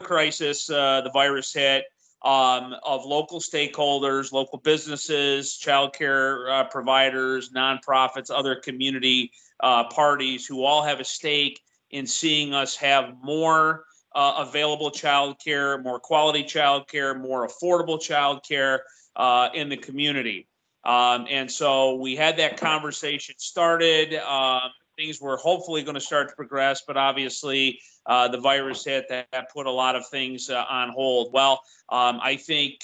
crisis the virus hit, of local stakeholders, local businesses, childcare providers, nonprofits, other community parties who all have a stake in seeing us have more available childcare, more quality childcare, more affordable childcare in the community. And so we had that conversation started. Things were hopefully going to start to progress, but obviously the virus hit that put a lot of things on hold. Well, I think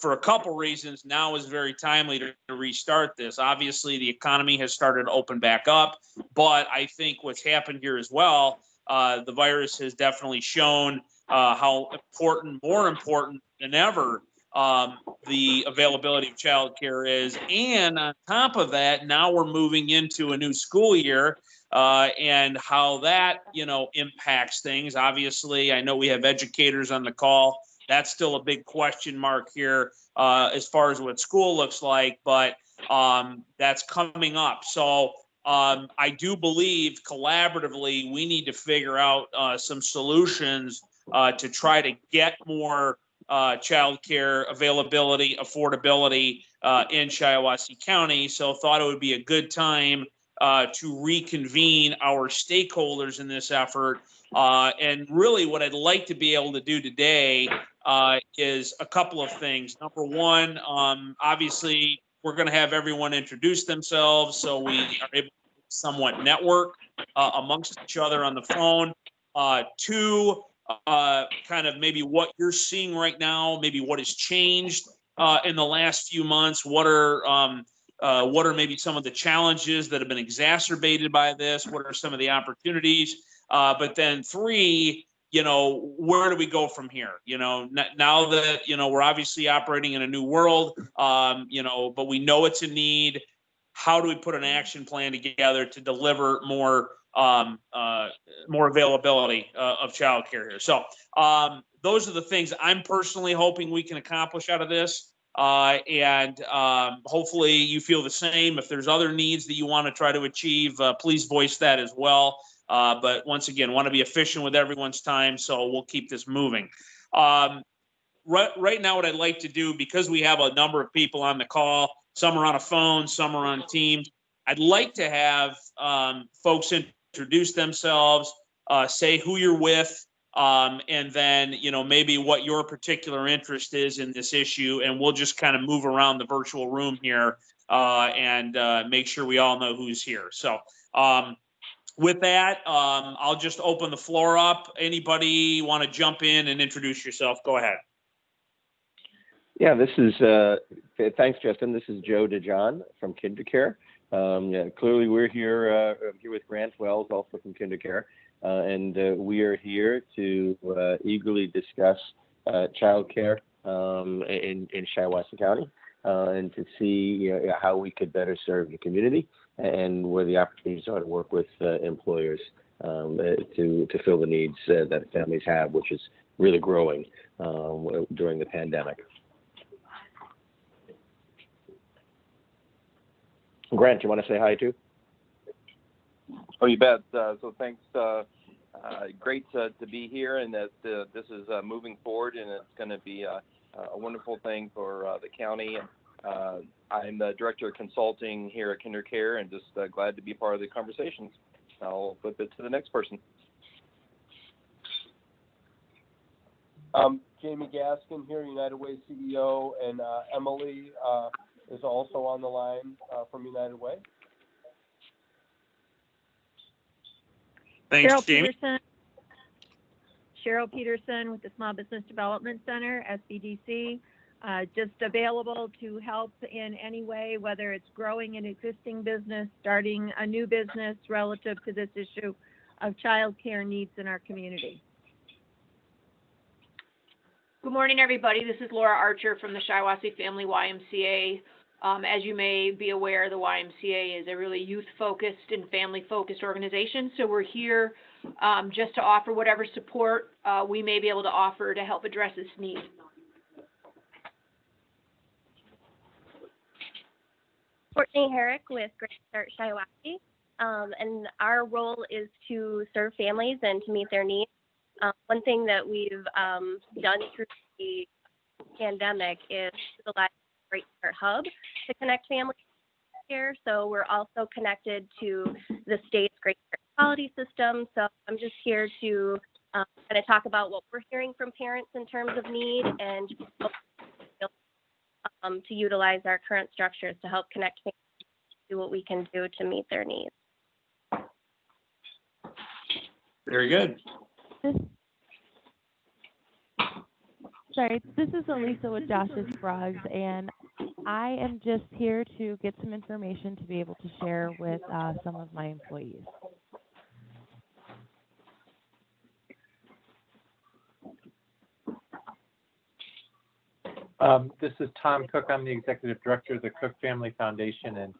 for a couple reasons, now is very timely to restart this. Obviously, the economy has started to open back up, but I think what's happened here as well, the virus has definitely shown how important, more important than ever, the availability of childcare is. And on top of that, now we're moving into a new school year and how that, impacts things. Obviously, I know we have educators on the call. That's still a big question mark here as far as what school looks like, but that's coming up. So I do believe collaboratively we need to figure out some solutions to try to get more childcare availability, affordability in Shiawassee County. So thought it would be a good time to reconvene our stakeholders in this effort. And really what I'd like to be able to do today is a couple of things. Number one, obviously, we're going to have everyone introduce themselves so we are able to somewhat network amongst each other on the phone. Two, kind of maybe what you're seeing right now, maybe what has changed in the last few months. What are maybe some of the challenges that have been exacerbated by this? What are some of the opportunities? But then three, where do we go from here? Now that, we're obviously operating in a new world, but we know it's a need. How do we put an action plan together to deliver more availability of childcare here? So those are the things I'm personally hoping we can accomplish out of this. And hopefully you feel the same. If there's other needs that you want to try to achieve, please voice that as well. But once again, want to be efficient with everyone's time, so we'll keep this moving. Right now, what I'd like to do, because we have a number of people on the call, some are on a phone, some are on Teams, I'd like to have folks introduce themselves, say who you're with, and then, maybe what your particular interest is in this issue, and we'll just kind of move around the virtual room here and make sure we all know who's here. So with that, I'll just open the floor up. Anybody want to jump in and introduce yourself? Go ahead. Yeah, this is, thanks, Justin. This is Joe DeJohn from Childcare. Clearly we're here with Grant Wells, also from Childcare, and we are here to eagerly discuss childcare in Shiawassee County and to see how we could better serve the community and where the opportunities are to work with employers to fill the needs that families have, which is really growing during the pandemic. Grant, you want to say hi too? Oh, you bet. So thanks. Great to be here, and that this is moving forward, and it's going to be a wonderful thing for the county. I'm the director of consulting here at Childcare, and just glad to be part of the conversations. I'll flip it to the next person. Jamie Gaskin here, United Way CEO, and Emily is also on the line from United Way. Thanks, Cheryl Jamie. Cheryl Peterson with the Small Business Development Center, SBDC, just available to help in any way, whether it's growing an existing business, starting a new business relative to this issue of childcare needs in our community. Good morning, everybody. This is Laura Archer from the Shiawassee Family YMCA. As you may be aware, the YMCA is a really youth-focused and family-focused organization, so we're here just to offer whatever support we may be able to offer to help address this need. Courtney Herrick with Great Start Shiawassee, and our role is to serve families and to meet their needs. One thing that we've done through the pandemic is utilize Great Start Hub to connect families here. So we're also connected to the state's Great Start Quality System. So I'm just here to kind of talk about what we're hearing from parents in terms of need and to utilize our current structures to help connect families to what we can do to meet their needs. Very good. Sorry, this is Elisa with Josh's Frogs, and I am just here to get some information to be able to share with some of my employees. This is Tom Cook. I'm the Executive Director of the Cook Family Foundation, and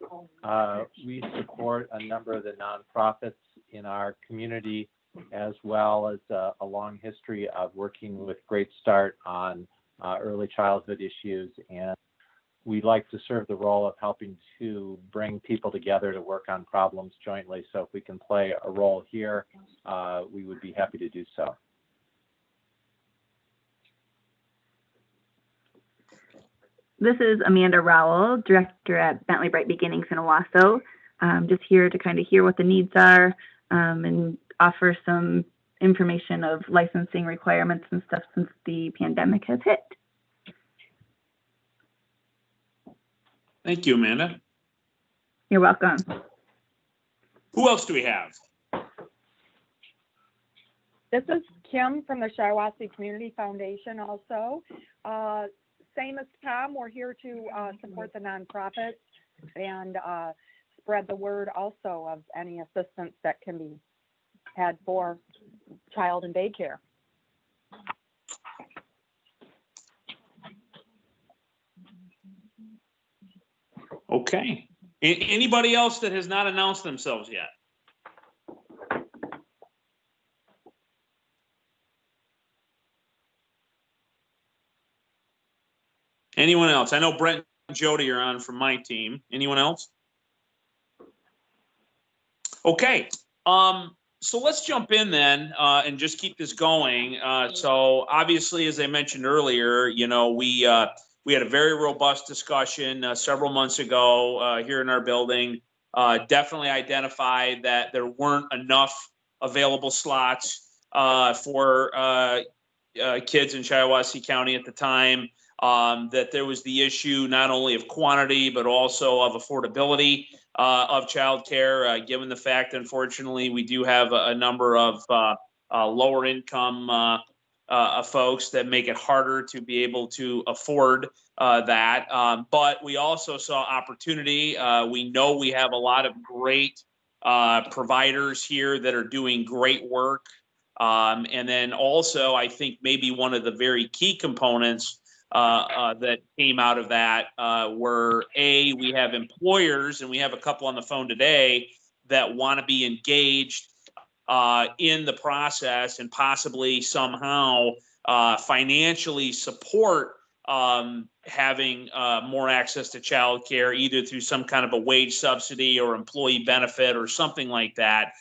we support a number of the nonprofits in our community, as well as a long history of working with Great Start on early childhood issues. And we like to serve the role of helping to bring people together to work on problems jointly. So if we can play a role here, we would be happy to do so. This is Amanda Rowell, Director at Bentley Bright Beginnings in Owasso. Just here to kind of hear what the needs are and offer some information of licensing requirements and stuff since the pandemic has hit. Thank you, Amanda. You're welcome. Who else do we have? This is Kim from the Shiawassee Community Foundation also. Same as Tom, we're here to support the nonprofits and spread the word also of any assistance that can be had for child and daycare. Okay. Anybody else that has not announced themselves yet? Anyone else? I know Brent and Jody are on from my team. Anyone else? Okay. So let's jump in then and just keep this going. So obviously, as I mentioned earlier, you know, we had a very robust discussion several months ago here in our building. Definitely identified that there weren't enough available slots for kids in Shiawassee County at the time. That there was the issue not only of quantity, but also of affordability of childcare, given the fact, unfortunately, we do have a number of lower income folks that make it harder to be able to afford that. But we also saw opportunity. We know we have a lot of great providers here that are doing great work. And then also, I think maybe one of the very key components that came out of that were we have employers, and we have a couple on the phone today that want to be engaged in the process and possibly somehow financially support having more access to childcare, either through some kind of a wage subsidy or employee benefit or something like that,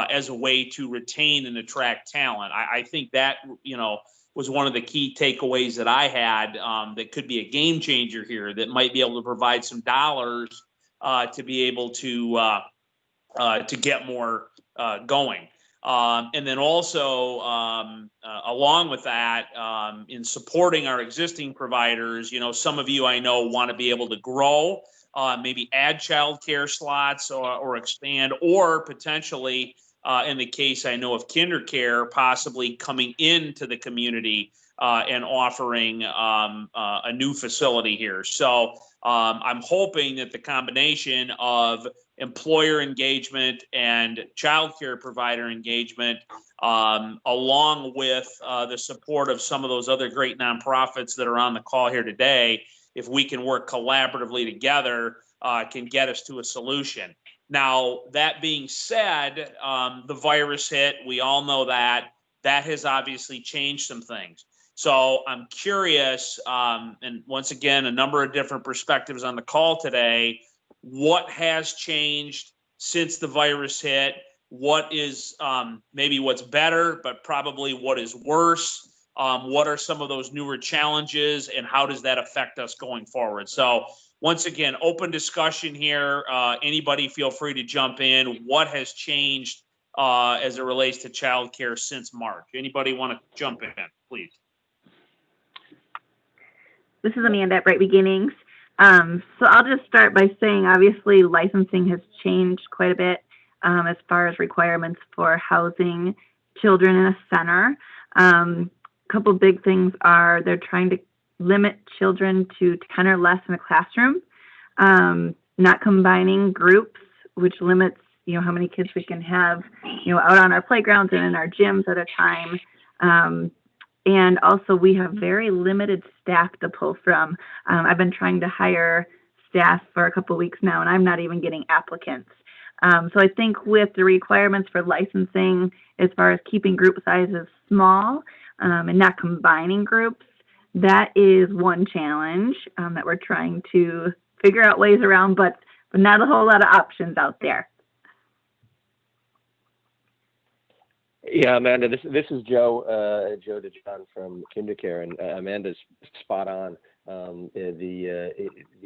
as a way to retain and attract talent. I think that, you know, was one of the key takeaways that I had that could be a game changer here, that might be able to provide some dollars to be able to get more going. And then also, along with that, in supporting our existing providers, you know, some of you I know want to be able to grow, maybe add childcare slots or expand, or potentially, in the case I know of Childcare, possibly coming into the community and offering a new facility here. So I'm hoping that the combination of employer engagement and childcare provider engagement, along with the support of some of those other great nonprofits that are on the call here today, if we can work collaboratively together, can get us to a solution. Now, that being said, the virus hit. We all know that. That has obviously changed some things. So I'm curious, and once again, a number of different perspectives on the call today. What has changed since the virus hit? what is maybe what's better, but probably what is worse. What are some of those newer challenges, and how does that affect us going forward? So once again, open discussion here. Anybody feel free to jump in. What has changed as it relates to childcare since March? Anybody want to jump in, please? This is Amanda at Bright Beginnings. So I'll just start by saying, obviously, licensing has changed quite a bit as far as requirements for housing children in a center. A couple big things are they're trying to limit children to 10 or less in a classroom, not combining groups, which limits, how many kids we can have, out on our playgrounds and in our gyms at a time. And also we have very limited staff to pull from. I've been trying to hire staff for a couple of weeks now, and I'm not even getting applicants. So I think with the requirements for licensing, as far as keeping group sizes small and not combining groups, that is one challenge that we're trying to figure out ways around, but not a whole lot of options out there. Yeah, Amanda, this is Joe DeJohn from Childcare, and Amanda's spot on. The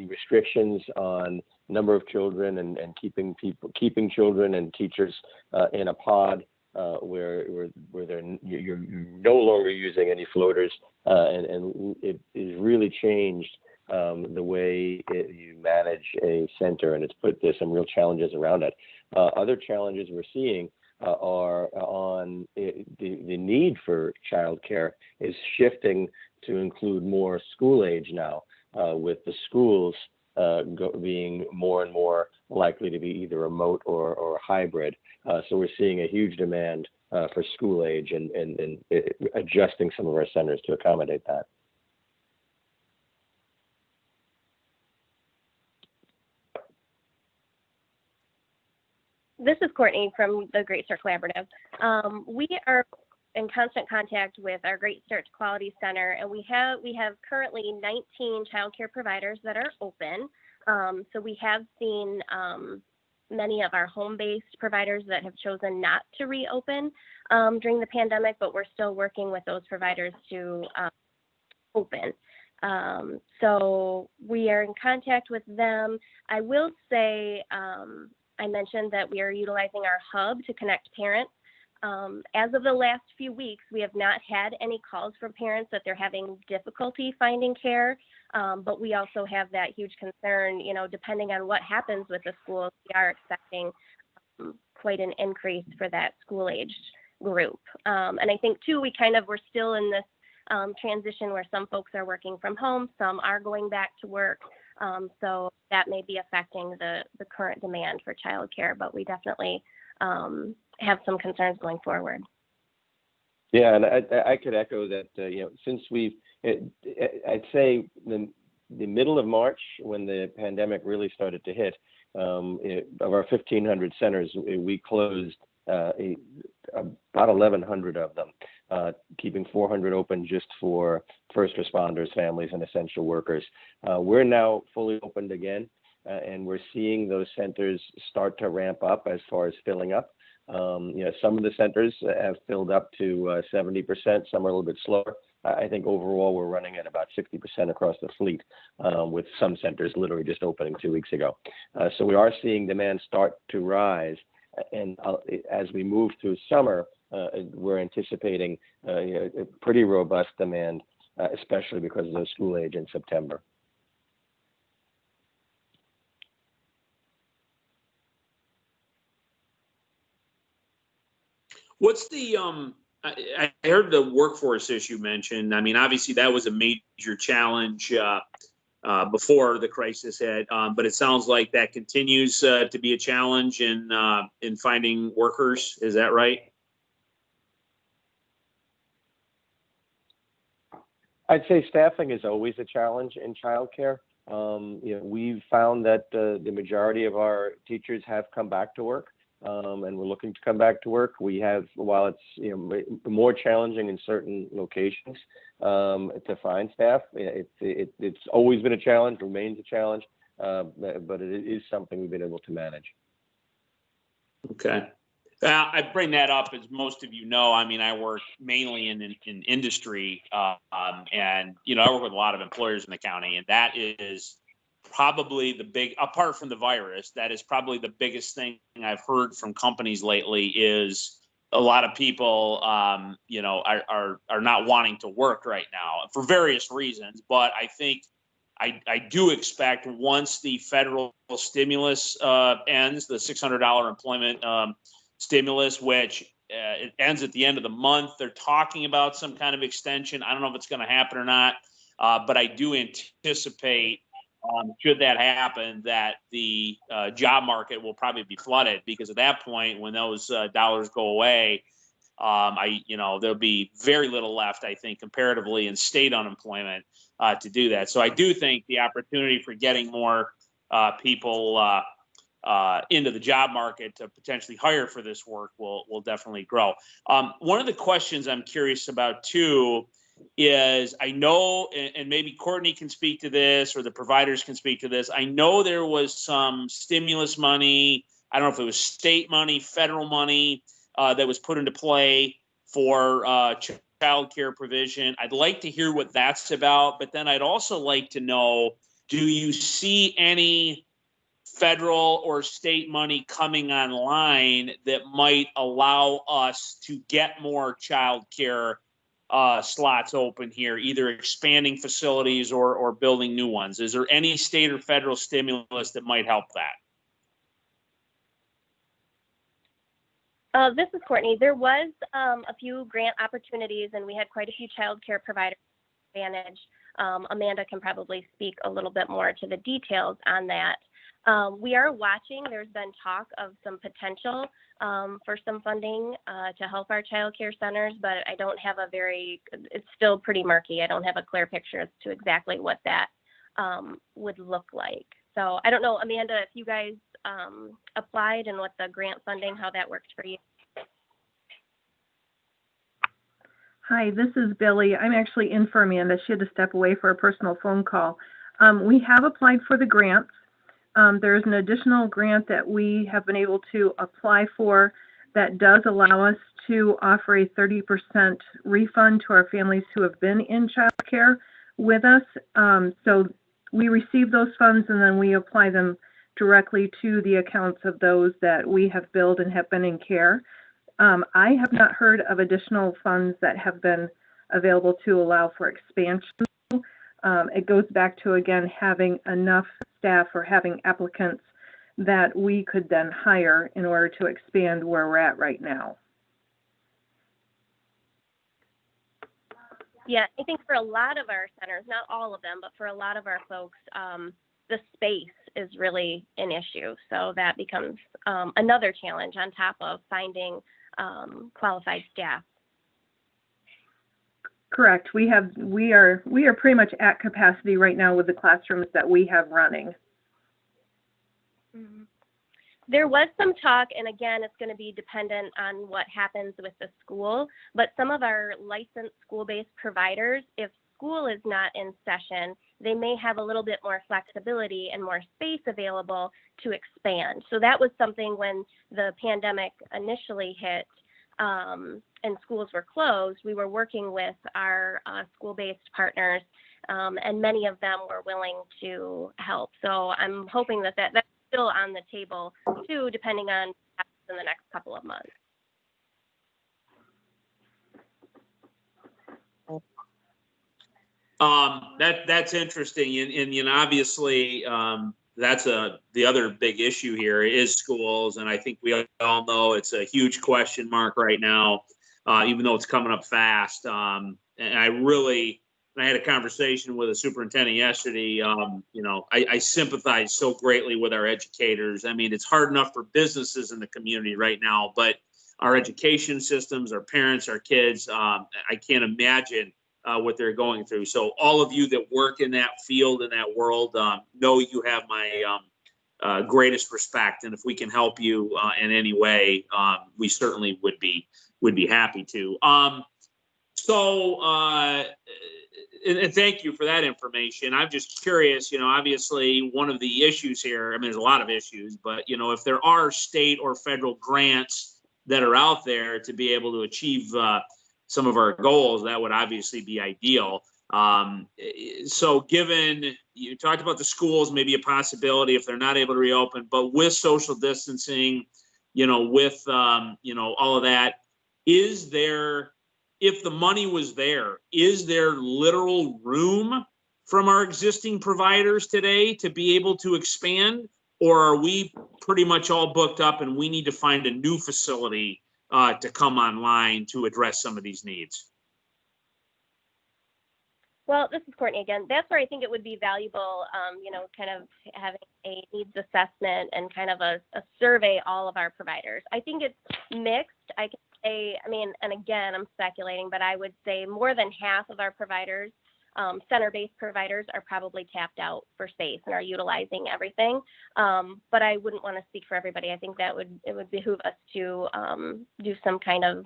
restrictions on number of children and keeping children and teachers in a pod where you're no longer using any floaters, and it has really changed the way you manage a center, and there's some real challenges around it. Other challenges we're seeing are on the need for childcare is shifting to include more school age now, with the schools being more and more likely to be either remote or hybrid. So we're seeing a huge demand for school age and adjusting some of our centers to accommodate that. This is Courtney from the Great Start Collaborative. We are in constant contact with our Great Start Quality Center, and we have currently 19 childcare providers that are open. So we have seen many of our home-based providers that have chosen not to reopen during the pandemic, but we're still working with those providers to open. So we are in contact with them. I will say, I mentioned that we are utilizing our hub to connect parents. As of the last few weeks, we have not had any calls from parents that they're having difficulty finding care, but we also have that huge concern, depending on what happens with the schools, we are expecting quite an increase for that school-aged group. And I think, too, we're still in this transition where some folks are working from home, some are going back to work. So that may be affecting the current demand for childcare, but we definitely have some concerns going forward. Yeah, and I could echo that. Since I'd say the middle of March, when the pandemic really started to hit, of our 1,500 centers, we closed about 1,100 of them, keeping 400 open just for first responders, families, and essential workers. We're now fully opened again, and we're seeing those centers start to ramp up as far as filling up. Some of the centers have filled up to 70%, some are a little bit slower. I think overall we're running at about 60% across the fleet, with some centers literally just opening 2 weeks ago. So we are seeing demand start to rise. And as we move through summer, we're anticipating a pretty robust demand, especially because of those school age in September. What's the I heard the workforce issue mentioned. I mean, obviously that was a major challenge before the crisis hit, but it sounds like that continues to be a challenge in finding workers. Is that right? I'd say staffing is always a challenge in childcare. We've found that the majority of our teachers have come back to work, and we're looking to come back to work. We have, while it's more challenging in certain locations to find staff, it's always been a challenge, remains a challenge, but it is something we've been able to manage. Okay. I bring that up as most of you know. I mean, I work mainly in industry, and I work with a lot of employers in the county, and that is probably apart from the virus, that is probably the biggest thing I've heard from companies lately is a lot of people, are not wanting to work right now for various reasons. But I think I do expect once the federal stimulus ends, the $600 employment stimulus, which it ends at the end of the month. They're talking about some kind of extension. I don't know if it's going to happen or not, but I do anticipate, should that happen, that the job market will probably be flooded, because at that point, when those dollars go away, there'll be very little left, I think, comparatively in state unemployment to do that. So I do think the opportunity for getting more people into the job market to potentially hire for this work will definitely grow. One of the questions I'm curious about too is, I know, and maybe Courtney can speak to this or the providers can speak to this. I know there was some stimulus money. I don't know if it was state money, federal money that was put into play for child care provision. I'd like to hear what that's about, but then I'd also like to know, do you see any federal or state money coming online that might allow us to get more child care slots open here, either expanding facilities or building new ones? Is there any state or federal stimulus that might help that? This is Courtney. There was a few grant opportunities, and we had quite a few child care providers advantage. Amanda can probably speak a little bit more to the details on that. We are watching. There's been talk of some potential for some funding to help our child care centers, but I don't have it's still pretty murky. I don't have a clear picture as to exactly what that would look like. So I don't know, Amanda, if you guys applied and what the grant funding, how that worked for you. Hi, this is Billy. I'm actually in for Amanda. She had to step away for a personal phone call. We have applied for the grants. There's an additional grant that we have been able to apply for that does allow us to offer a 30% refund to our families who have been in child care with us. So we receive those funds and then we apply them directly to the accounts of those that we have billed and have been in care. I have not heard of additional funds that have been available to allow for expansion. It goes back to, again, having enough staff or having applicants that we could then hire in order to expand where we're at right now. Yeah, I think for a lot of our centers, not all of them, but for a lot of our folks, the space is really an issue. So that becomes another challenge on top of finding qualified staff. Correct. We are pretty much at capacity right now with the classrooms that we have running. Mm-hmm. There was some talk, and again, it's going to be dependent on what happens with the school, but some of our licensed school-based providers, if school is not in session, they may have a little bit more flexibility and more space available to expand. So that was something when the pandemic initially hit and schools were closed, we were working with our school-based partners, and many of them were willing to help. So I'm hoping that that's still on the table too, depending on what happens in the next couple of months. That's interesting, and obviously that's the other big issue here is schools, and I think we all know it's a huge question mark right now, even though it's coming up fast. And I had a conversation with a superintendent yesterday. I sympathize so greatly with our educators. I mean, it's hard enough for businesses in the community right now, but our education systems, our parents, our kids, I can't imagine what they're going through. So all of you that work in that field, in that world, know you have my greatest respect. And if we can help you in any way, we certainly would be happy to. And thank you for that information. I'm just curious, obviously one of the issues here, I mean, there's a lot of issues, but, if there are state or federal grants that are out there to be able to achieve some of our goals, that would obviously be ideal. So given you talked about the schools, maybe a possibility if they're not able to reopen, but with social distancing, with, all of that, is there, if the money was there, is there literal room from our existing providers today to be able to expand? Or are we pretty much all booked up and we need to find a new facility to come online to address some of these needs? Well, this is Courtney again. That's where I think it would be valuable, kind of having a needs assessment and kind of a survey all of our providers. I think it's mixed. I can say, and again, I'm speculating, but I would say more than half of our providers, center-based providers, are probably tapped out for space and are utilizing everything. But I wouldn't want to speak for everybody. I think it would behoove us to do some kind of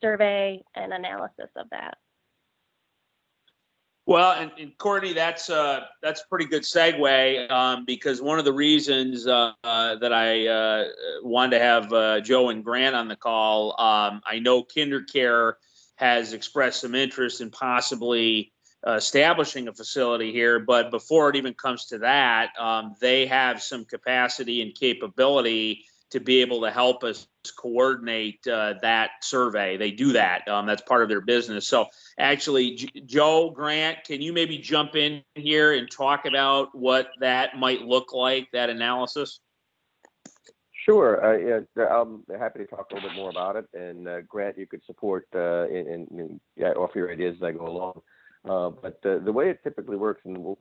survey and analysis of that. Well, and Courtney, that's a pretty good segue because one of the reasons that I wanted to have Joe and Grant on the call, I know Childcare has expressed some interest in possibly establishing a facility here, but before it even comes to that, they have some capacity and capability to be able to help us coordinate that survey. They do that. That's part of their business. So actually, Joe, Grant, can you maybe jump in here and talk about what that might look like, that analysis? Sure. Yeah, I'm happy to talk a little bit more about it. And Grant, you could support and offer your ideas as I go along. But the way it typically works, and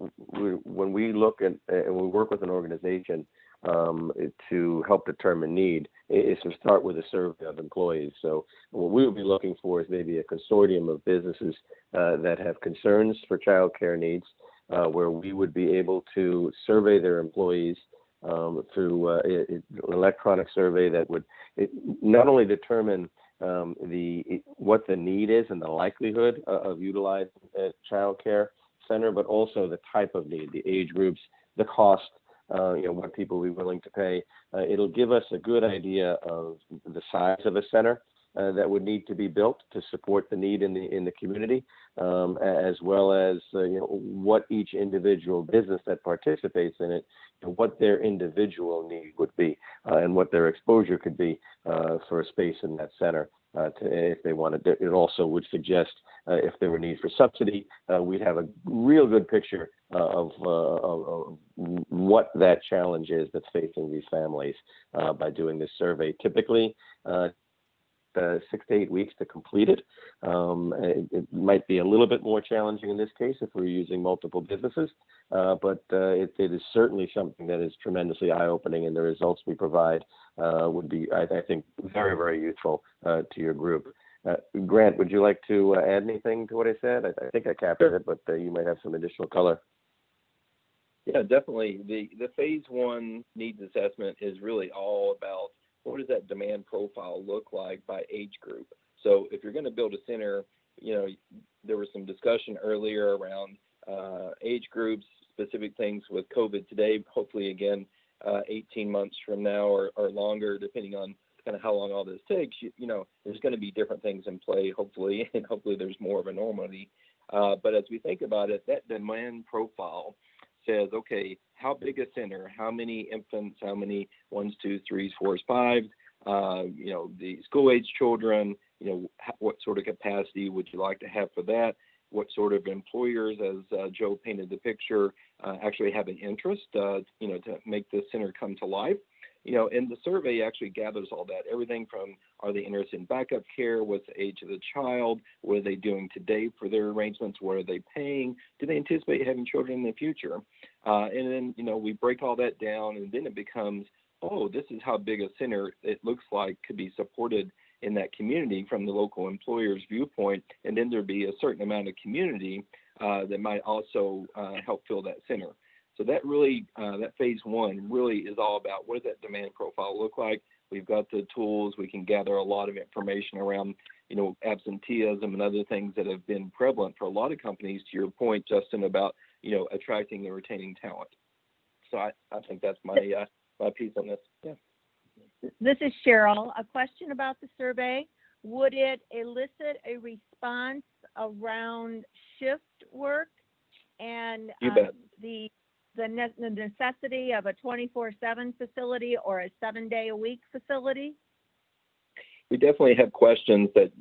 when we look at and we work with an organization to help determine need, is to start with a survey of employees. So what we would be looking for is maybe a consortium of businesses that have concerns for childcare needs, where we would be able to survey their employees through an electronic survey that would not only determine what the need is and the likelihood of utilizing a child care center, but also the type of need, the age groups, the cost, what people will be willing to pay. It'll give us a good idea of the size of a center that would need to be built to support the need in the community, as well as what each individual business that participates in it, what their individual need would be, and what their exposure could be for a space in that center. If they wanted, it also would suggest if there were need for subsidy, we'd have a real good picture of what that challenge is that's facing these families by doing this survey. Typically, 6 to 8 weeks to complete it. It might be a little bit more challenging in this case if we're using multiple businesses, but it is certainly something that is tremendously eye-opening, and the results we provide would be, I think, very, very useful to your group. Grant, would you like to add anything to what I said? I think I captured it, but you might have some additional color. Yeah, definitely. The phase one needs assessment is really all about what does that demand profile look like by age group. So if you're going to build a center, there was some discussion earlier around age groups, specific things with COVID today, hopefully again, 18 months from now or longer, depending on kind of how long all this takes, there's going to be different things in play, hopefully, and hopefully there's more of a normality. But as we think about it, that demand profile says, okay, how big a center, how many infants, how many 1s, 2s, 3s, 4s, 5s, the school age children, what sort of capacity would you like to have for that? What sort of employers, as Joe painted the picture, actually have an interest, to make this center come to life. And the survey actually gathers all that, everything from are they interested in backup care, what's the age of the child, what are they doing today for their arrangements, what are they paying, do they anticipate having children in the future? And then, we break all that down, and then it becomes, oh, this is how big a center it looks like could be supported in that community from the local employer's viewpoint, and then there'd be a certain amount of community that might also help fill that center. So that really, that phase one really is all about what does that demand profile look like. We've got the tools. We can gather a lot of information around, absenteeism and other things that have been prevalent for a lot of companies, to your point, Justin, about, attracting and retaining talent. So I think that's my piece on this. Yeah. This is Cheryl. A question about the survey. Would it elicit a response around shift work and the necessity of a 24/7 facility or a 7-day-a-week facility? We definitely have questions that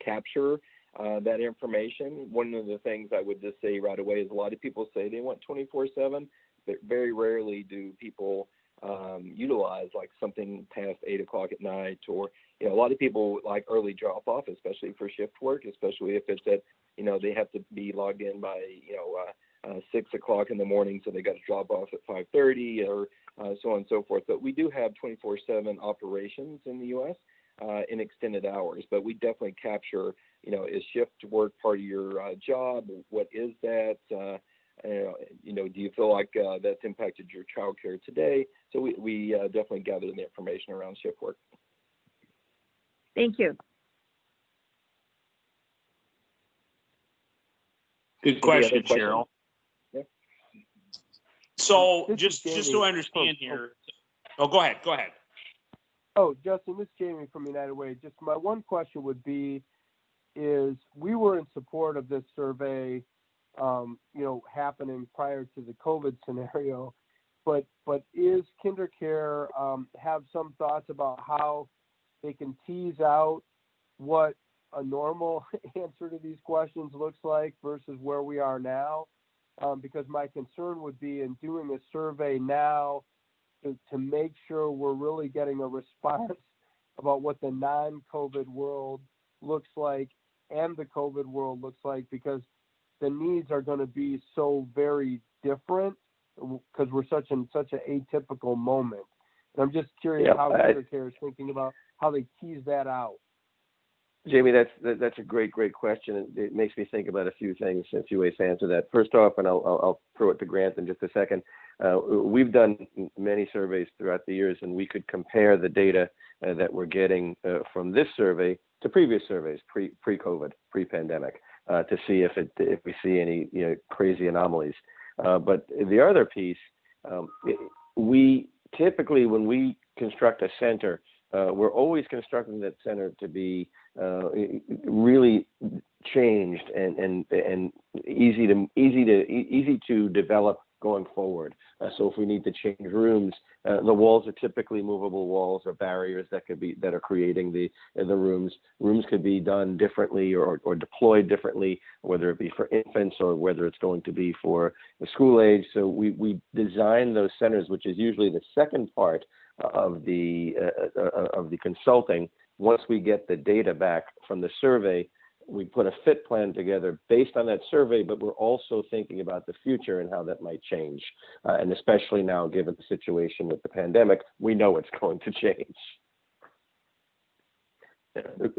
capture that information. One of the things I would just say right away is a lot of people say they want 24/7, but very rarely do people utilize like something past 8 o'clock at night, or a lot of people like early drop off, especially for shift work, especially if it's at they have to be logged in by 6 o'clock in the morning, so they got to drop off at 5:30 or so on and so forth. But we do have 24/7 operations in the U.S. In extended hours, but we definitely capture is shift work part of your job? What is that? Do you feel like that's impacted your childcare today? So we definitely gather the information around shift work. Thank you. Good question, Cheryl. Yeah. So just so I understand here. Oh, go ahead. Oh, Justin, this is Jamie from United Way. Just my one question would be, is we were in support of this survey, happening prior to the COVID scenario, but is KinderCare have some thoughts about how they can tease out what a normal answer to these questions looks like versus where we are now? Because my concern would be in doing a survey now to make sure we're really getting a response about what the non-COVID world looks like and the COVID world looks like, because the needs are going to be so very different because we're in such an atypical moment. And I'm just curious how KinderCare is thinking about how they tease that out. Jamie, that's a great question. It makes me think about a few things, a few ways to answer that. First off, and I'll throw it to Grant in just a second. We've done many surveys throughout the years, and we could compare the data that we're getting from this survey to previous surveys, pre-COVID, pre-pandemic, to see if we see any crazy anomalies. But the other piece, we typically, when we construct a center, we're always constructing that center to be really changed and easy to develop going forward. So if we need to change rooms, the walls are typically movable walls or barriers that are creating the rooms. Rooms could be done differently or deployed differently, whether it be for infants or whether it's going to be for the school age. So we design those centers, which is usually the second part of the consulting. Once we get the data back from the survey, we put a fit plan together based on that survey, but we're also thinking about the future and how that might change. And especially now, given the situation with the pandemic, we know it's going to change.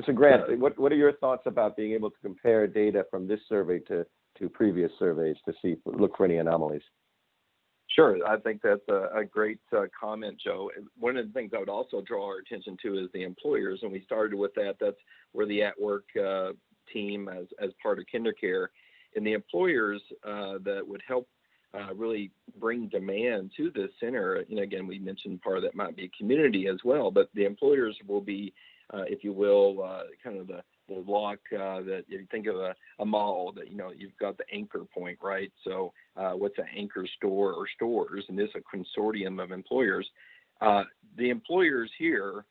So Grant, what are your thoughts about being able to compare data from this survey to previous surveys to look for any anomalies? Sure. I think that's a great comment, Joe. One of the things I would also draw our attention to is the employers, and we started with that. That's where the at-work team as part of KinderCare, and the employers that would help really bring demand to this center. Again, we mentioned part of that might be community as well, but the employers will be, if you will, kind of the block that if you think of a mall that, you've got the anchor point, right? So what's an anchor store or stores? And this is a consortium of employers. The employers here,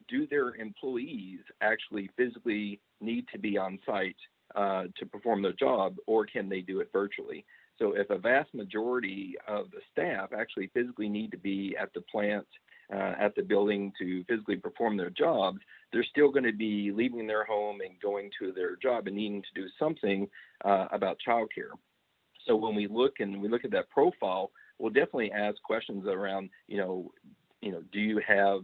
do their employees actually physically need to be on site to perform their job, or can they do it virtually? So if a vast majority of the staff actually physically need to be at the plant, at the building to physically perform their jobs, they're still going to be leaving their home and going to their job and needing to do something about childcare. So when we look at that profile, we'll definitely ask questions around, do you have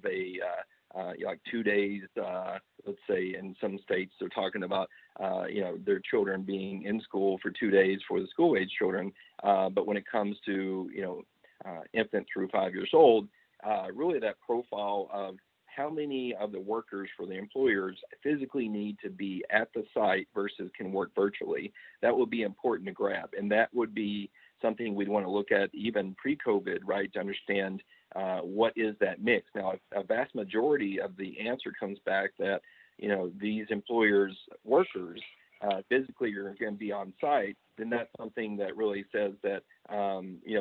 like 2 days, let's say in some states they're talking about, their children being in school for 2 days for the school age children. But when it comes to, infant through 5 years old, really that profile of how many of the workers for the employers physically need to be at the site versus can work virtually, that would be important to grab. And that would be something we'd want to look at even pre-COVID, right, to understand what is that mix? Now, if a vast majority of the answer comes back that, these employers' workers physically are going to be on site, then that's something that really says that,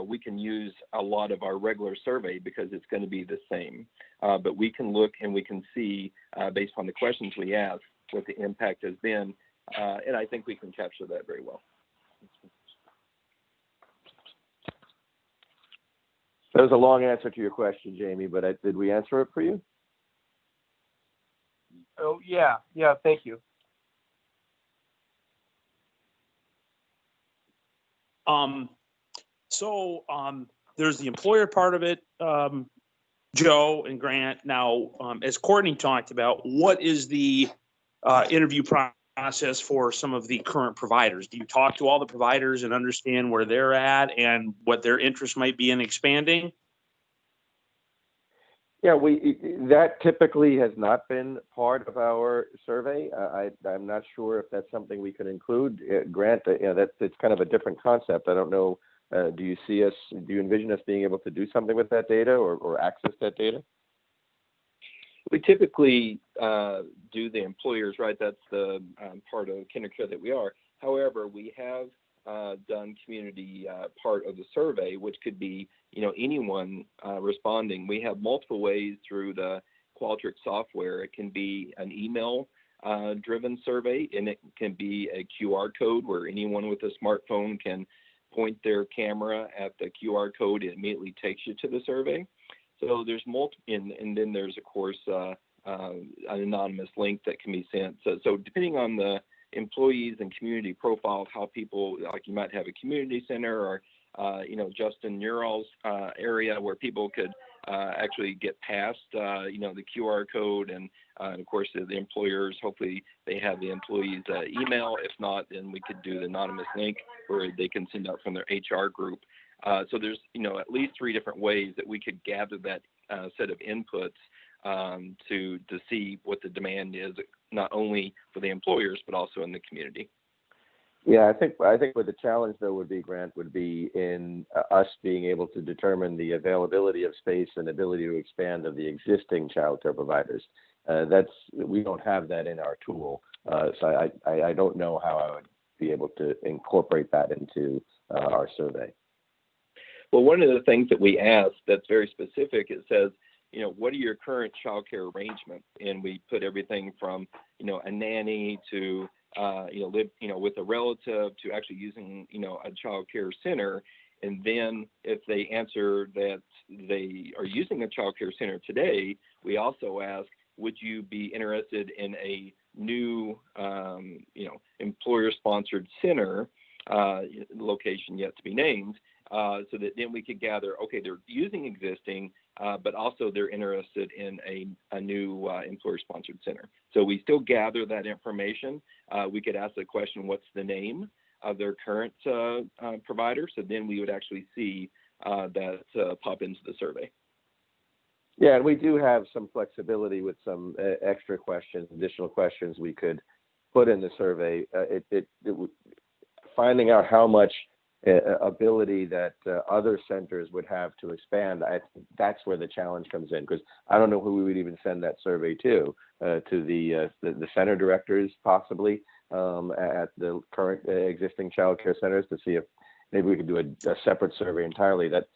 we can use a lot of our regular survey because it's going to be the same. But we can look and we can see, based on the questions we ask, what the impact has been. And I think we can capture that very well. That was a long answer to your question, Jamie, but did we answer it for you? Oh, yeah, thank you. There's the employer part of it, Joe and Grant. Now, as Courtney talked about, what is the interview process for some of the current providers? Do you talk to all the providers and understand where they're at and what their interest might be in expanding? Yeah, that typically has not been part of our survey. I'm not sure if that's something we could include. Grant, it's kind of a different concept. I don't know. Do you envision us being able to do something with that data or access that data? We typically do the employers, right? That's the part of KinderCare that we are. However, we have done community part of the survey, which could be, anyone responding. We have multiple ways through the Qualtrics software. It can be an email driven survey, and it can be a QR code where anyone with a smartphone can point their camera at the QR code. It immediately takes you to the survey. So there's multiple, and then there's of course an anonymous link that can be sent. So depending on the employees and community profile of how people, like you might have a community center or Justin Ural's area where people could actually get past the QR code, and of course the employers, hopefully they have the employees email. If not, then we could do the anonymous link where they can send out from their HR group. So there's at least 3 different ways that we could gather that set of inputs to see what the demand is, not only for the employers but also in the community. Yeah, I think what the challenge though would be, Grant, would be in us being able to determine the availability of space and ability to expand of the existing childcare providers. We don't have that in our tool, so I don't know how I would be able to incorporate that into our survey. Well, one of the things that we ask that's very specific, it says, what are your current childcare arrangements? And we put everything from, a nanny to, live, with a relative to actually using, a childcare center. And then if they answer that they are using a childcare center today, we also ask, would you be interested in a new, employer-sponsored center, location yet to be named, so that then we could gather, okay, they're using existing, but also they're interested in a new employer-sponsored center. So we still gather that information. We could ask the question, what's the name of their current provider? So then we would actually see that pop into the survey. Yeah, and we do have some flexibility with some extra questions, additional questions we could put in the survey. Finding out how much ability that other centers would have to expand, I think that's where the challenge comes in, because I don't know who we would even send that survey to the center directors possibly at the current existing child care centers, to see if maybe we could do a separate survey entirely. That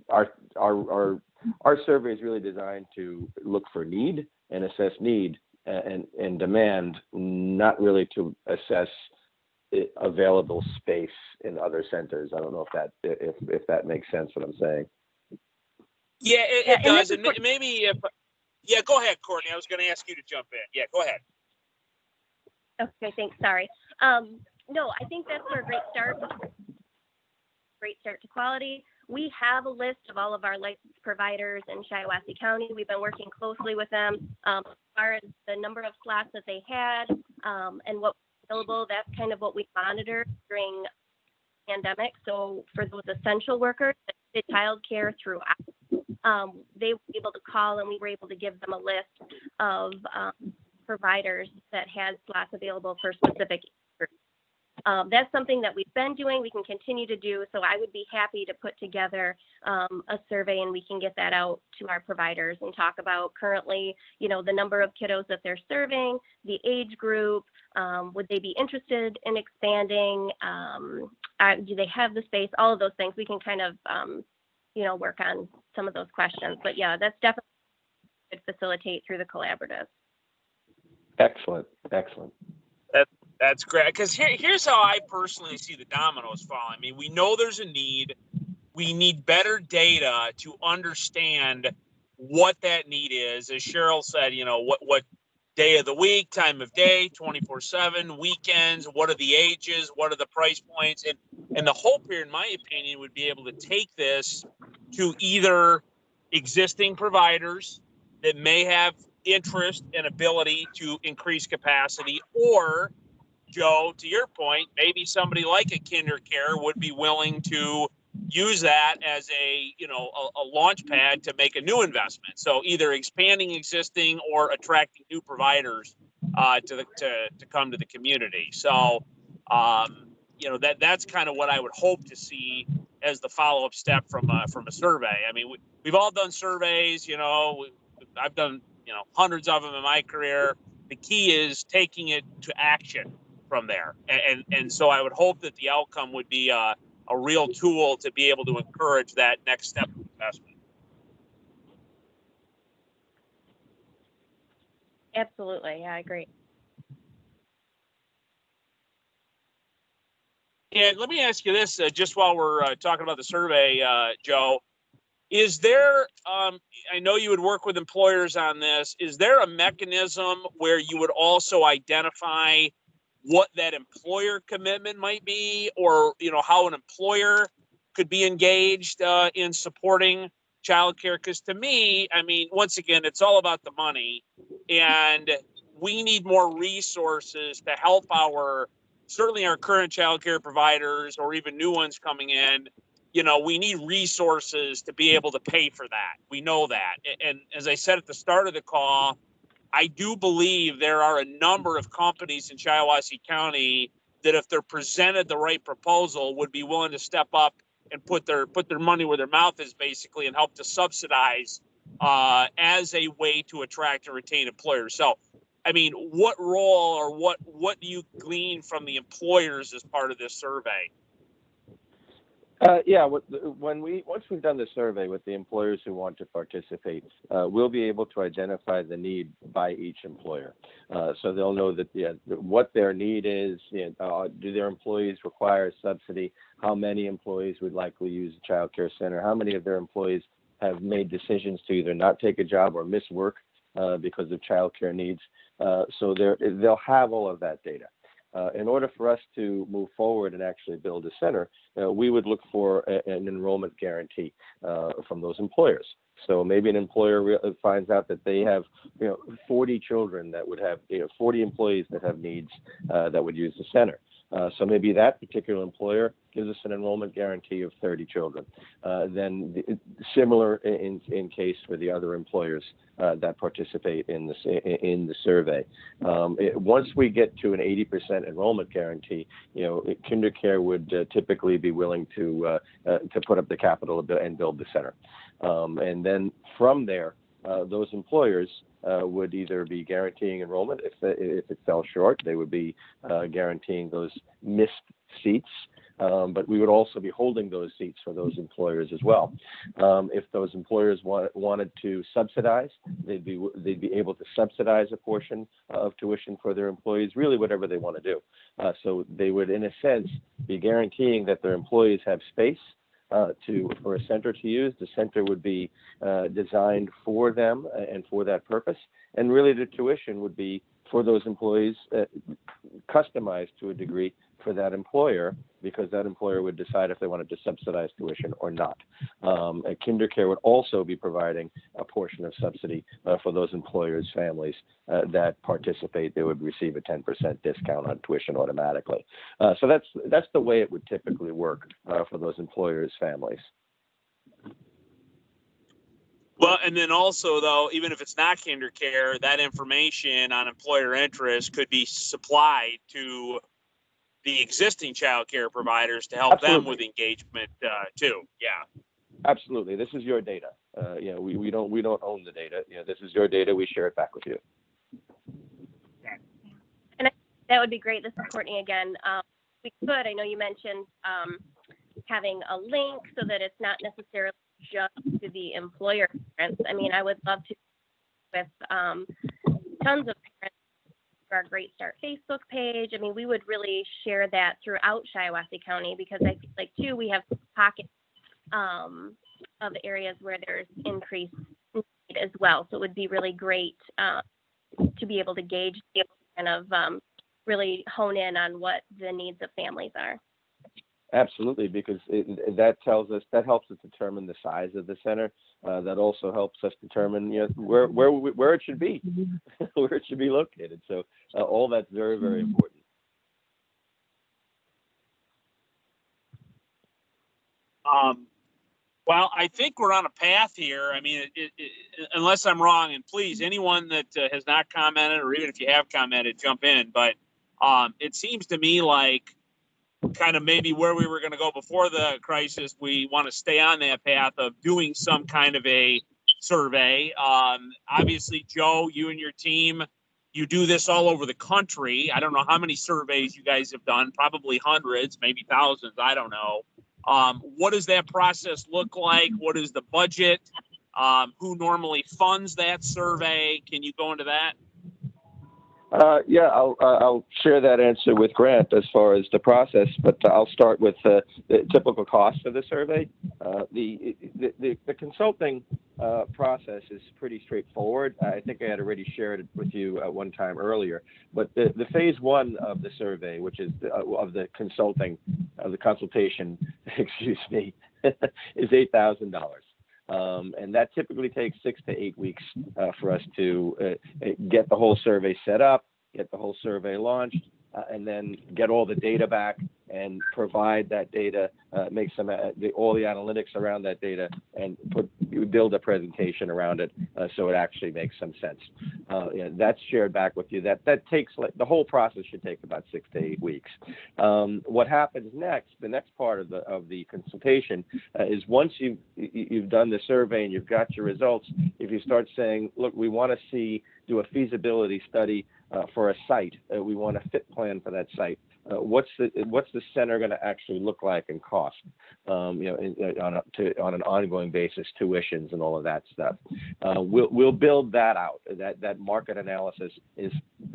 our survey is really designed to look for need and assess need and demand, not really to assess available space in other centers. I don't know if that makes sense what I'm saying. Yeah, it does. And maybe go ahead, Courtney. I was going to ask you to jump in. Yeah, go ahead. Okay, thanks. Sorry. No, I think that's a great start. Great start to quality. We have a list of all of our licensed providers in Shiawassee County. We've been working closely with them as far as the number of slots that they had and what was available. That's kind of what we monitored during the pandemic. So for those essential workers that did childcare throughout, they were able to call and we were able to give them a list of providers that had slots available for specific groups. that's something that we've been doing. We can continue to do. So I would be happy to put together a survey, and we can get that out to our providers and talk about currently, the number of kiddos that they're serving, the age group. Would they be interested in expanding? Do they have the space? All of those things. We can kind of, work on some of those questions. But yeah, that's definitely could facilitate through the collaborative. Excellent. That's great. Because here's how I personally see the dominoes falling. I mean, we know there's a need. We need better data to understand what that need is. As Cheryl said, what day of the week, time of day, 24/7, weekends, what are the ages, what are the price points? And the hope here, in my opinion, would be able to take this to either existing providers that may have interest and ability to increase capacity, or Joe, to your point, maybe somebody like a Childcare would be willing to use that as a launch pad to make a new investment. So either expanding existing or attracting new providers to come to the community. So that's kind of what I would hope to see as the follow-up step from a survey. I mean, we've all done surveys. I've done hundreds of them in my career. The key is taking it to action from there, and so I would hope that the outcome would be a real tool to be able to encourage that next step of investment. Absolutely, yeah, I agree. And let me ask you this, just while we're talking about the survey, Joe, is there, I know you would work with employers on this, is there a mechanism where you would also identify what that employer commitment might be, or how an employer could be engaged in supporting childcare? Because to me, I mean, once again, it's all about the money, and we need more resources to help certainly our current childcare providers, or even new ones coming in. We need resources to be able to pay for that. We know that. And as I said at the start of the call, I do believe there are a number of companies in Shiawassee County that, if they're presented the right proposal, would be willing to step up and put their money where their mouth is, basically, and help to subsidize as a way to attract and retain employers. So, I mean, what role or what do you glean from the employers as part of this survey? Once we've done the survey with the employers who want to participate, we'll be able to identify the need by each employer. So they'll know that what their need is. Do their employees require subsidy? How many employees would likely use a child care center? How many of their employees have made decisions to either not take a job or miss work because of child care needs? So they'll have all of that data. In order for us to move forward and actually build a center, we would look for an enrollment guarantee from those employers. So maybe an employer finds out that they have 40 children that would have 40 employees that have needs that would use the center. So maybe that particular employer gives us an enrollment guarantee of 30 children. Then similar in case for the other employers that participate in the survey. Once we get to an 80% enrollment guarantee, Childcare would typically be willing to put up the capital and build the center. And then from there, those employers would either be guaranteeing enrollment. If it fell short, they would be guaranteeing those missed seats. But we would also be holding those seats for those employers as well. If those employers wanted to subsidize, they'd be able to subsidize a portion of tuition for their employees, really whatever they want to do. So they would, in a sense, be guaranteeing that their employees have space for a center to use. The center would be designed for them and for that purpose. And really the tuition would be for those employees customized to a degree for that employer, because that employer would decide if they wanted to subsidize tuition or not. Childcare would also be providing a portion of subsidy for those employers' families that participate. They would receive a 10% discount on tuition automatically. So that's the way it would typically work for those employers' families. Well, and then also, though, even if it's not Childcare, that information on employer interest could be supplied to the existing childcare providers to help them Absolutely. with engagement too. Yeah. Absolutely. This is your data. We don't own the data. This is your data. We share it back with you. And that would be great. This is Courtney again. We could, I know you mentioned having a link so that it's not necessarily just to the employer parents. I mean, I would love to with tons of parents for our Great Start Facebook page. I mean, we would really share that throughout Shiawassee County because I feel like too, we have pockets of areas where there's increased need as well. So it would be really great to be able to gauge, kind of really hone in on what the needs of families are. Absolutely, because that helps us determine the size of the center. That also helps us determine where it should be, where it should be located. So all that's very, very important. Well, I think we're on a path here. I mean, unless I'm wrong, and please, anyone that has not commented, or even if you have commented, jump in. But it seems to me like kind of maybe where we were going to go before the crisis, we want to stay on that path of doing some kind of a survey. Obviously, Joe, you and your team, you do this all over the country. I don't know how many surveys you guys have done, probably hundreds, maybe thousands. I don't know. What does that process look like? What is the budget? Who normally funds that survey? Can you go into that? Yeah, I'll share that answer with Grant as far as the process, but I'll start with the typical cost of the survey. The consulting process is pretty straightforward. I think I had already shared it with you one time earlier, but the phase one of the survey, which is of the consultation, excuse me, is $8,000. And that typically takes 6 to 8 weeks for us to get the whole survey set up, get the whole survey launched, and then get all the data back and provide that data, make some all the analytics around that data, and build a presentation around it so it actually makes some sense. That's shared back with you. That takes the whole process should take about 6 to 8 weeks. What happens next? The next part of the consultation is once you've done the survey and you've got your results. If you start saying, look, we want to do a feasibility study for a site. We want a fit plan for that site. What's the center going to actually look like and cost? On an ongoing basis, tuitions and all of that stuff. We'll build that out. That market analysis is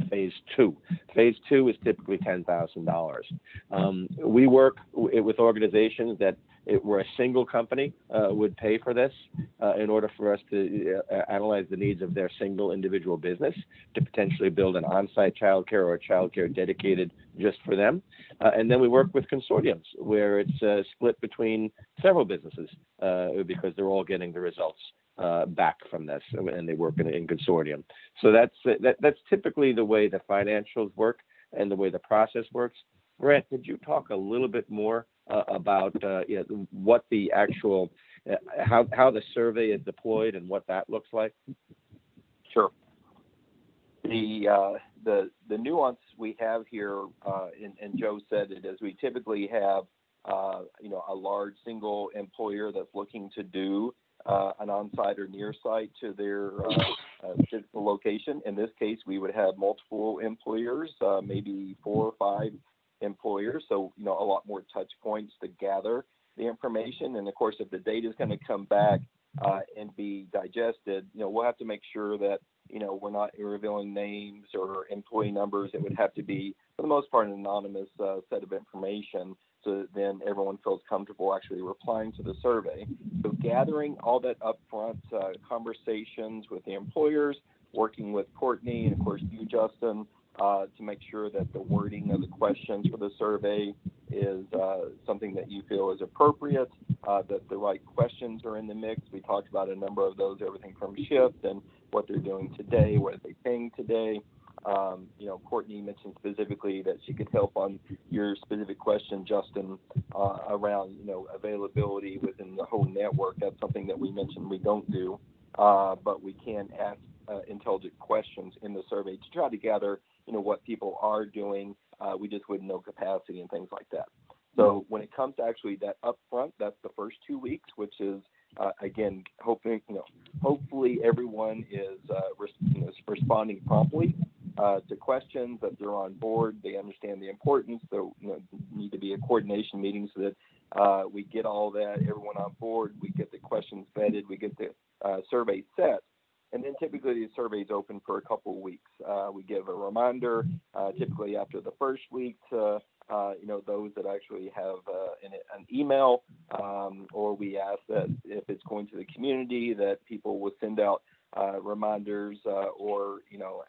phase two. Phase two is typically $10,000. We work with organizations that where a single company would pay for this in order for us to analyze the needs of their single individual business to potentially build an on-site childcare or a childcare dedicated just for them. And then we work with consortiums where it's split between several businesses because they're all getting the results back from this, and they work in consortium. So that's typically the way the financials work and the way the process works. Grant, could you talk a little bit more about what the actual how the survey is deployed and what that looks like? Sure. The nuance we have here, and Joe said it, is we typically have a large single employer that's looking to do an on-site or near-site to their physical location. In this case, we would have multiple employers, maybe 4 or 5 employers, so a lot more touch points to gather the information. And of course, if the data is going to come back and be digested, we'll have to make sure that we're not revealing names or employee numbers. It would have to be, for the most part, an anonymous set of information, so then everyone feels comfortable actually replying to the survey. So gathering all that upfront conversations with the employers, working with Courtney and of course you, Justin, to make sure that the wording of the questions for the survey is something that you feel is appropriate, that the right questions are in the mix. We talked about a number of those, everything from shift and what they're doing today, what are they paying today. Courtney mentioned specifically that she could help on your specific question, Justin, around, availability within the whole network. That's something that we mentioned we don't do, but we can ask intelligent questions in the survey to try to gather what people are doing we just wouldn't know capacity and things like that. So when it comes to actually that upfront, that's the first 2 weeks, which is again, hopefully everyone is responding promptly to questions, that they're on board, they understand the importance. So need to be a coordination meeting so that we get all that, everyone on board, we get the questions vetted, we get the survey set. And then typically the survey is open for a couple of weeks. We give a reminder, typically after the first week, to those that actually have an email, or we ask that if it's going to the community, that people will send out reminders or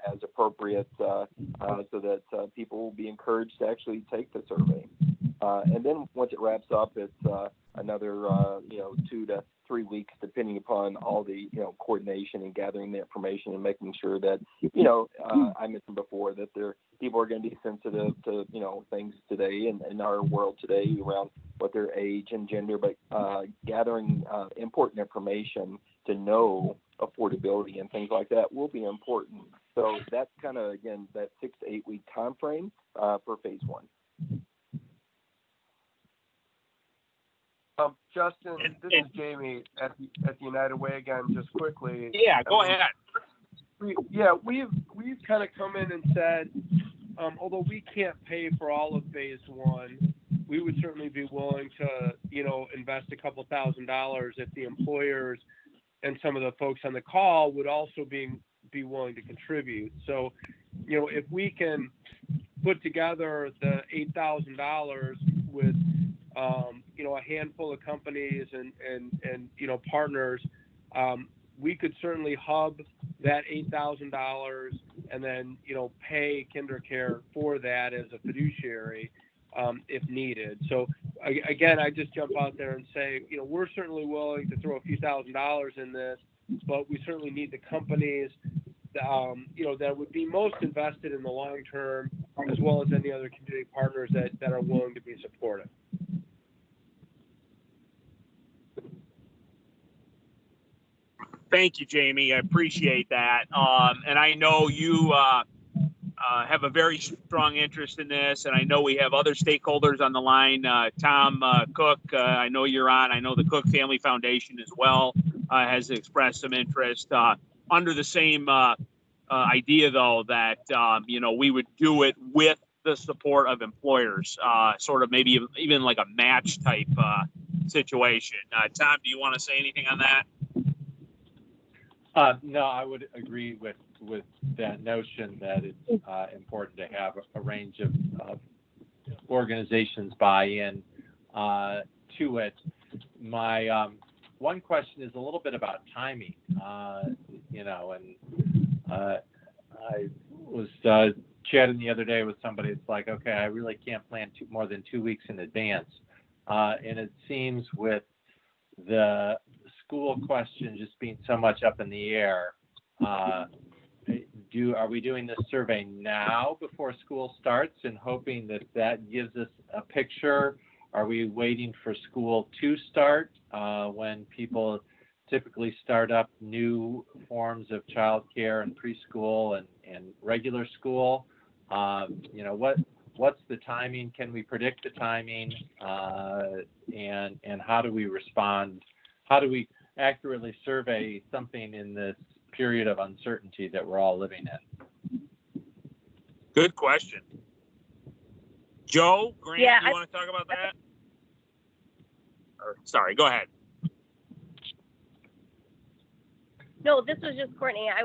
as appropriate, so that people will be encouraged to actually take the survey. And then once it wraps up, it's another 2 to 3 weeks, depending upon all the coordination and gathering the information and making sure that I mentioned before that people are going to be sensitive to things today and in our world today around what their age and gender, but gathering important information to know affordability and things like that will be important. So that's kind of, again, that 6 to 8 week time frame for phase 1. Justin, this is Jamie at the United Way again. Just quickly. Yeah, go ahead. We've kind of come in and said, although we can't pay for all of phase 1, we would certainly be willing to, invest a couple $1,000 if the employers and some of the folks on the call would also be willing to contribute. So, if we can put together the $8,000 with a handful of companies and partners, we could certainly hub that $8,000 and then pay KinderCare for that as a fiduciary if needed. So again, I just jump out there and say, we're certainly willing to throw a few $1,000s in this, but we certainly need the companies that would be most invested in the long term, as well as any other community partners that are willing to be supportive. Thank you, Jamie. I appreciate that. And I know you have a very strong interest in this, and I know we have other stakeholders on the line. Tom Cook, I know you're on. I know the Cook Family Foundation as well has expressed some interest. Under the same idea, though, that we would do it with the support of employers, sort of maybe even like a match type situation. Tom, do you want to say anything on that? No, I would agree with that notion that it's important to have a range of organizations buy in to it. My one question is a little bit about timing, and I was chatting the other day with somebody. It's like, okay, I really can't plan more than 2 weeks in advance, and it seems with the school question just being so much up in the air, are we doing this survey now before school starts and hoping that gives us a picture? Are we waiting for school to start when people typically start up new forms of childcare and preschool and regular school? What's the timing? Can we predict the timing? And how do we respond? How do we accurately survey something in this period of uncertainty that we're all living in? Good question. Joe, Grant, you want to talk about that? Sorry, go ahead. No, this was just Courtney. I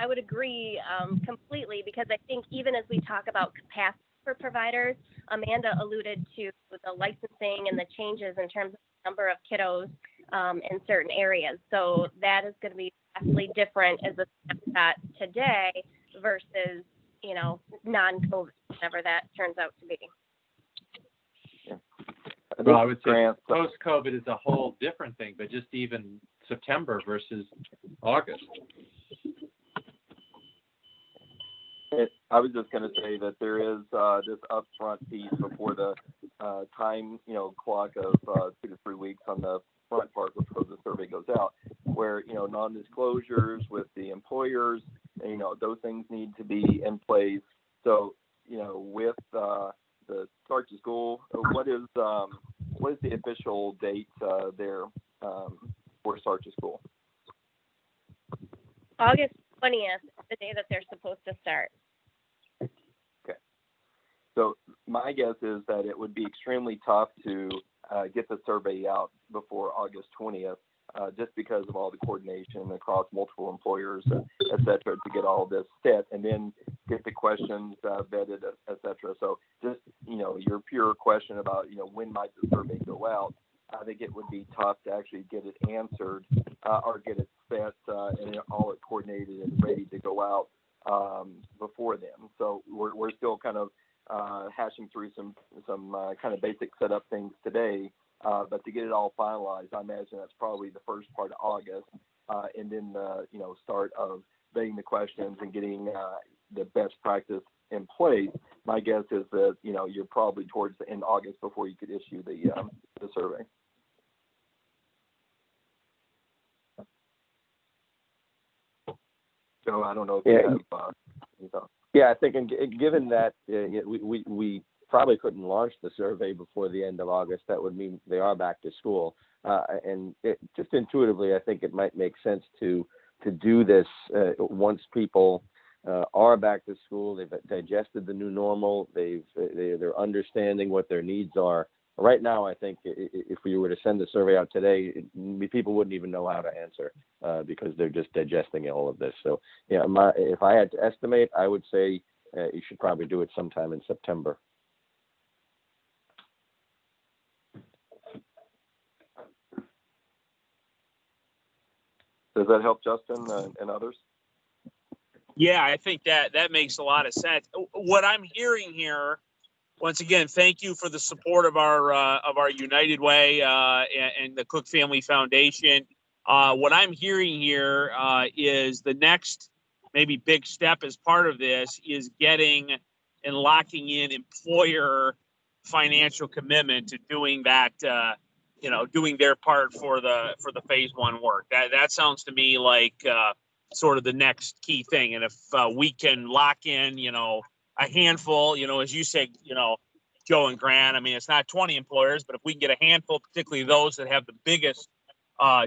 would agree completely, because I think even as we talk about capacity for providers, Amanda alluded to the licensing and the changes in terms of the number of kiddos in certain areas. So that is going to be vastly different as a snapshot today versus, non-COVID, whatever that turns out to be. Well, I would say post-COVID is a whole different thing, but just even September versus August. I was just going to say that there is this upfront piece before the time, clock of 2 to 3 weeks on the front part before the survey goes out, where, non-disclosures with the employers, those things need to be in place. So, with the start to school, what is the official date there for start to school? August 20th, the day that they're supposed to start. Okay. So my guess is that it would be extremely tough to get the survey out before August 20th, just because of all the coordination across multiple employers, et cetera, to get all this set and then get the questions vetted, et cetera. So just, your pure question about, when might the survey go out, I think it would be tough to actually get it answered or get it set and all it coordinated and ready to go out before then. So we're still kind of hashing through some kind of basic setup things today. But to get it all finalized, I imagine that's probably the first part of August, and then the start of vetting the questions and getting the best practice in place. My guess is that you're probably towards the end of August before you could issue the survey. So I don't know if you have any thoughts. Yeah, I think, given that we probably couldn't launch the survey before the end of August, that would mean they are back to school. And just intuitively, I think it might make sense to do this once people are back to school. They've digested the new normal. They're understanding what their needs are. Right now, I think if we were to send the survey out today, people wouldn't even know how to answer because they're just digesting all of this. So, if I had to estimate, I would say you should probably do it sometime in September. Does that help, Justin, and others? Yeah, I think that makes a lot of sense. What I'm hearing here, once again, thank you for the support of our United Way and the Cook Family Foundation. What I'm hearing here is the next maybe big step as part of this is getting and locking in employer financial commitment to doing that. Doing their part for the phase one work. That sounds to me like sort of the next key thing. And if we can lock in, a handful, as you said, Joe and Grant, I mean, it's not 20 employers, but if we can get a handful, particularly those that have the biggest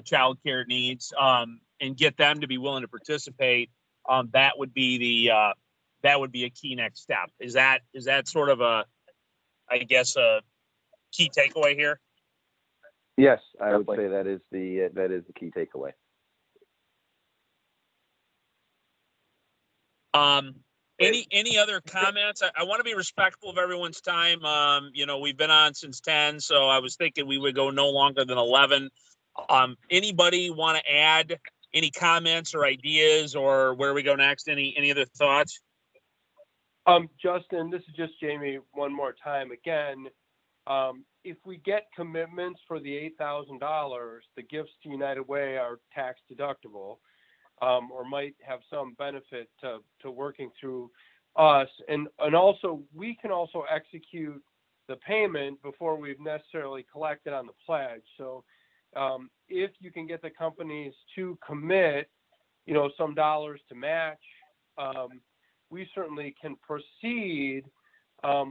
child care needs, and get them to be willing to participate, that would be a key next step. Is that sort of a key takeaway here? Yes, I would say that is the key takeaway. Any other comments? I want to be respectful of everyone's time. We've been on since 10, so I was thinking we would go no longer than 11. Anybody want to add any comments or ideas, or where we go next? Any other thoughts? Justin, this is just Jamie one more time. Again, if we get commitments for the $8,000, the gifts to United Way are tax deductible, or might have some benefit to working through us. And also, we can also execute the payment before we've necessarily collected on the pledge. So if you can get the companies to commit, some dollars to match, we certainly can proceed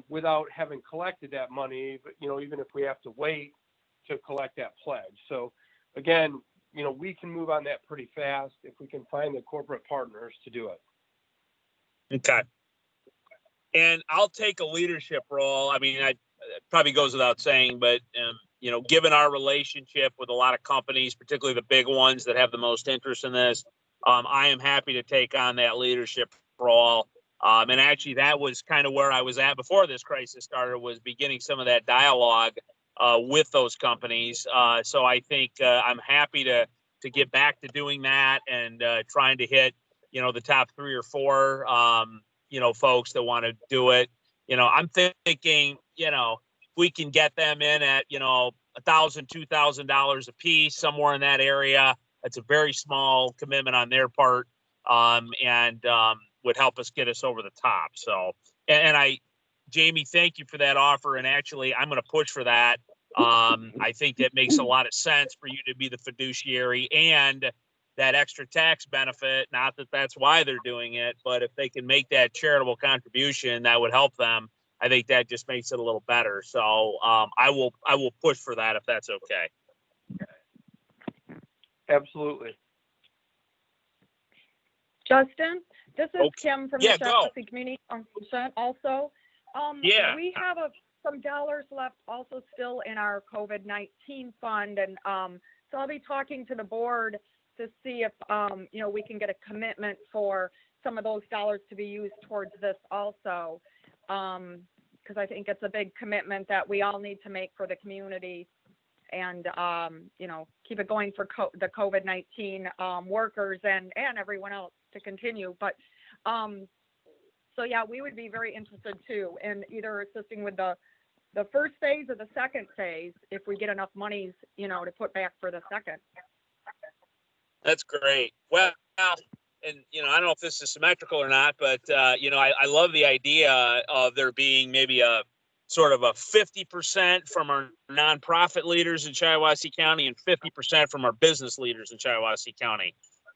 without having collected that money, but, even if we have to wait to collect that pledge. So again, we can move on that pretty fast if we can find the corporate partners to do it. Okay. And I'll take a leadership role. I mean, it probably goes without saying, but, given our relationship with a lot of companies, particularly the big ones that have the most interest in this, I am happy to take on that leadership role. And actually, that was kind of where I was at before this crisis started, was beginning some of that dialogue with those companies. So I think I'm happy to get back to doing that and trying to hit, the top 3 or 4, folks that want to do it. I'm thinking, if we can get them in at, $1,000, $2,000 a piece, somewhere in that area, that's a very small commitment on their part, and would help us get us over the top. So, and Jamie, thank you for that offer. And actually, I'm going to push for that. I think that makes a lot of sense for you to be the fiduciary and that extra tax benefit. Not that that's why they're doing it, but if they can make that charitable contribution, that would help them. I think that just makes it a little better. So I will push for that if that's okay. Absolutely. Justin, this is Okay. Kim from Yeah, the go. Shiawassee Community Foundation also. Yeah. We have some dollars left also still in our COVID-19 fund. And so I'll be talking to the board to see if, we can get a commitment for some of those dollars to be used towards this also. Because I think it's a big commitment that we all need to make for the community and, keep it going for the COVID-19 workers and everyone else to continue. But so, yeah, we would be very interested, too, in either assisting with the first phase or the second phase if we get enough monies, to put back for the second. That's great. Well, and, I don't know if this is symmetrical or not, but, I love the idea of there being maybe a sort of a 50% from our nonprofit leaders in Shiawassee County and 50% from our business leaders in Shiawassee County.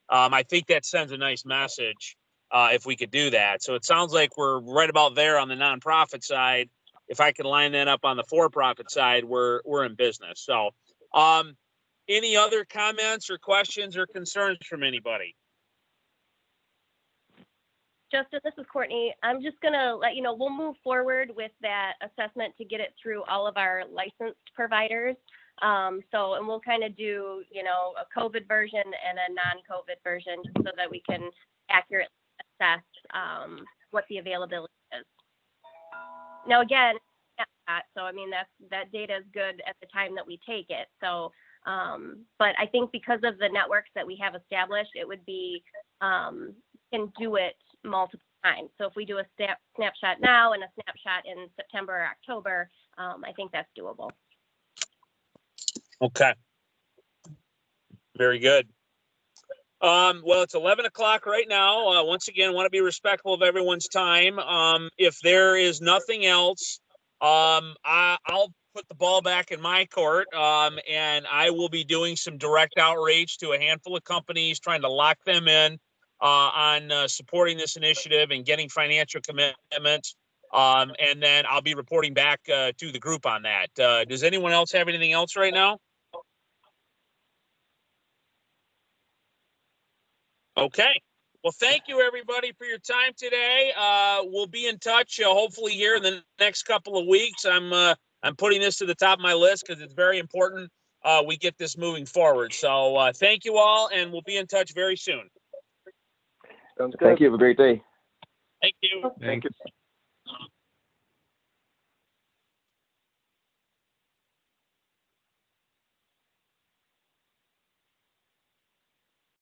I think that sends a nice message if we could do that. So it sounds like we're right about there on the nonprofit side. If I can line that up on the for-profit side, we're in business. So any other comments or questions or concerns from anybody? Justin, this is Courtney. I'm just going to let you know, we'll move forward with that assessment to get it through all of our licensed providers. And we'll kind of do, a COVID version and a non-COVID version so that we can accurately assess what the availability is. Now, again, so I mean, that data is good at the time that we take it. So, but I think because of the networks that we have established, it would be, can do it multiple times. So if we do a snapshot now and a snapshot in September or October, I think that's doable. Okay. Very good. Well, it's 11 o'clock right now. Once again, want to be respectful of everyone's time. If there is nothing else, I'll put the ball back in my court, and I will be doing some direct outreach to a handful of companies, trying to lock them in on supporting this initiative and getting financial commitments. And then I'll be reporting back to the group on that. Does anyone else have anything else right now? Okay. Well, thank you, everybody, for your time today. We'll be in touch, hopefully here in the next couple of weeks. I'm putting this to the top of my list because it's very important we get this moving forward. So thank you all, and we'll be in touch very soon. Sounds good. Thank you. Have a great day. Thank you. Thank you.